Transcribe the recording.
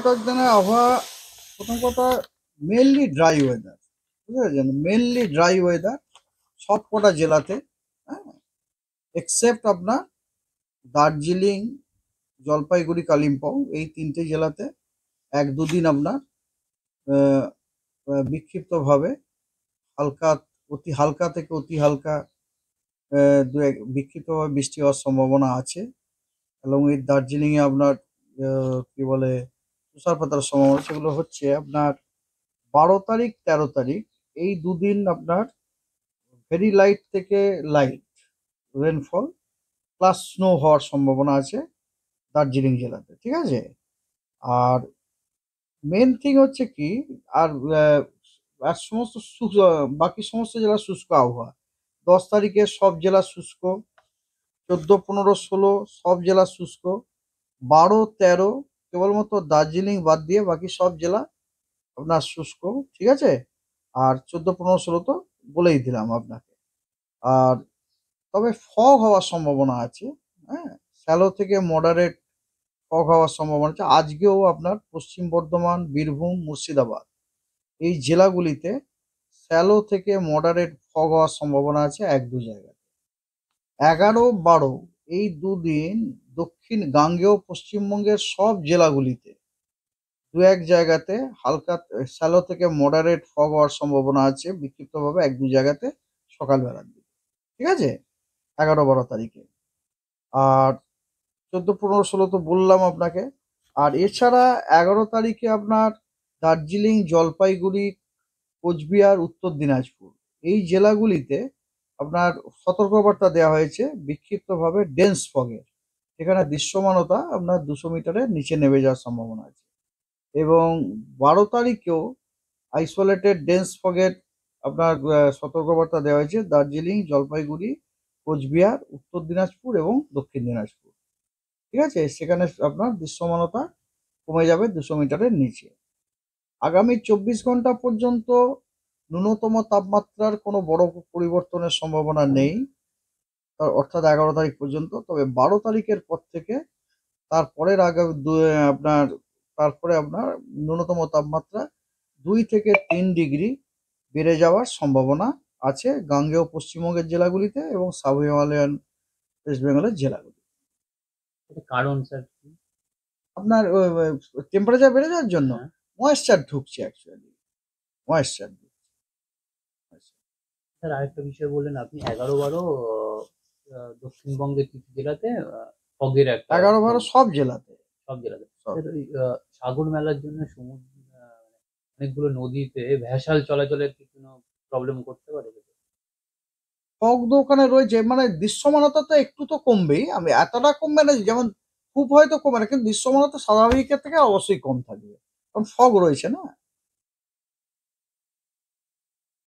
কয়েক দিনের আবহাওয়া প্রথম কথা মেনলি ড্রাই ওয়েদার, বুঝতে পেরেছেন? মেনলি ড্রাই ওয়েদার সব কটা জেলাতে, হ্যাঁ, এক্সেপ্ট আপনার দার্জিলিং, জলপাইগুড়ি, কালিম্পং এই তিনটে জেলাতে এক দুদিন আপনার আহ, বিক্ষিপ্তভাবে হালকা, অতি হালকা থেকে অতি হালকা বিক্ষিপ্তভাবে বৃষ্টি হওয়ার সম্ভাবনা আছে। এবং এই দার্জিলিংয়ে আপনার কি বলে তুষারপাতের সম্ভাবনা, সেগুলো হচ্ছে আপনার 12 তারিখ 13 তারিখ এই দুদিন আপনার ভেরি লাইট থেকে লাইট রেনফল প্লাস স্নো হওয়ার সম্ভাবনা আছে দার্জিলিং জেলাতে, ঠিক আছে? আর মেন থিং হচ্ছে কি, আর আর সমস্ত বাকি সমস্ত জেলা শুষ্ক আবহাওয়া। 10 তারিখে সব জেলা শুষ্ক, 14, 15, 16 সব জেলা শুষ্ক, 12, 13 কেবলমাত্র দার্জিলিং বাদ দিয়ে বাকি সব জেলা আপনার শুষ্ক, ঠিক আছে? আর 14, 15, 16 তো বলেই দিলাম আপনাকে। আর তবে ফগ হওয়ার সম্ভাবনা আছে, হ্যাঁ, শ্যালো থেকে মডারেট ফগ হওয়ার সম্ভাবনা আছে। আজকেও আপনার পশ্চিম বর্ধমান, বীরভূম, মুর্শিদাবাদ এই জেলাগুলিতে শ্যালো থেকে মডারেট ফগ হওয়ার সম্ভাবনা আছে এক দু জায়গায়। 11, 12 এই দুদিন দক্ষিণ গাঙ্গেয় পশ্চিমবঙ্গের সব জেলাগুলিতে দু এক জায়গাতে হালকা শ্যালো থেকে মডারেট ফগ হওয়ার সম্ভাবনা আছে বিক্ষিপ্তভাবে এক দু জায়গাতে সকালবেলার দিকে, ঠিক আছে? 11, 12 তারিখে। আর 14, 15, 16 তো বললাম আপনাকে। আর এছাড়া 11 তারিখে আপনার দার্জিলিং, জলপাইগুড়ি, কোচবিহার, উত্তর দিনাজপুর এই জেলাগুলিতে আপনার সতর্কবার্তা দেওয়া হয়েছে বিক্ষিপ্তভাবে ডেন্স ফগের। সেখানে দৃশ্যমানতা আপনার 200 মিটারের নিচে নেমে যাওয়ার সম্ভাবনা আছে। এবং 12 তারিখেও আইসোলেটেড ডেন্স ফগের আপনার সতর্কবার্তা দেওয়া হয়েছে দার্জিলিং, জলপাইগুড়ি, কোচবিহার, উত্তর দিনাজপুর এবং দক্ষিণ দিনাজপুর, ঠিক আছে? সেখানে আপনার দৃশ্যমানতা কমে যাবে 200 মিটারের নিচে। আগামী 24 ঘন্টা পর্যন্ত ন্যূনতম তাপমাত্রার কোনো বড় পরিবর্তনের সম্ভাবনা নেই, অর্থাৎ 11 তারিখ পর্যন্ত। তবে 12 তারিখের পর থেকে তারপরের আপনার তারপরে আপনার ন্যূনতম তাপমাত্রা 2 থেকে 3 ডিগ্রি বেড়ে যাওয়ার সম্ভাবনা আছে গাঙ্গেয় পশ্চিমবঙ্গের জেলাগুলিতে এবং সাব হিমালয়ান ওয়েস্ট বেঙ্গলের জেলাগুলি। এটা কারণ স্যার কি? আপনার টেম্পারেচার বেড়ে যাওয়ার জন্য হ্যাঁ। ময়েশ্চার ঢুকছে, অ্যাকচুয়ালি ময়েশ্চার ঢুকছে। স্যার আরেকটা বিষয় বললেন আপনি 11-12 দক্ষিণবঙ্গের কিছু জেলাতে ফগের একটা 11, 12 সব জেলাতে। সব জেলাতে। সব। স্যার ওই সাগর মেলার জন্য সমুদ্র অনেকগুলো নদীতে ভ্যাসাল চলাচলের কি কোনো প্রবলেম করতে পারে? ফগ তো ওখানে রয়েছে, মানে দৃশ্যমানতা তো একটু তো কমবেই, আমি এতটা কমবে না যেমন খুব হয়তো কমবে না, কিন্তু দৃশ্যমানতা স্বাভাবিকের থেকে অবশ্যই কম থাকবে, কারণ ফগ রয়েছে না।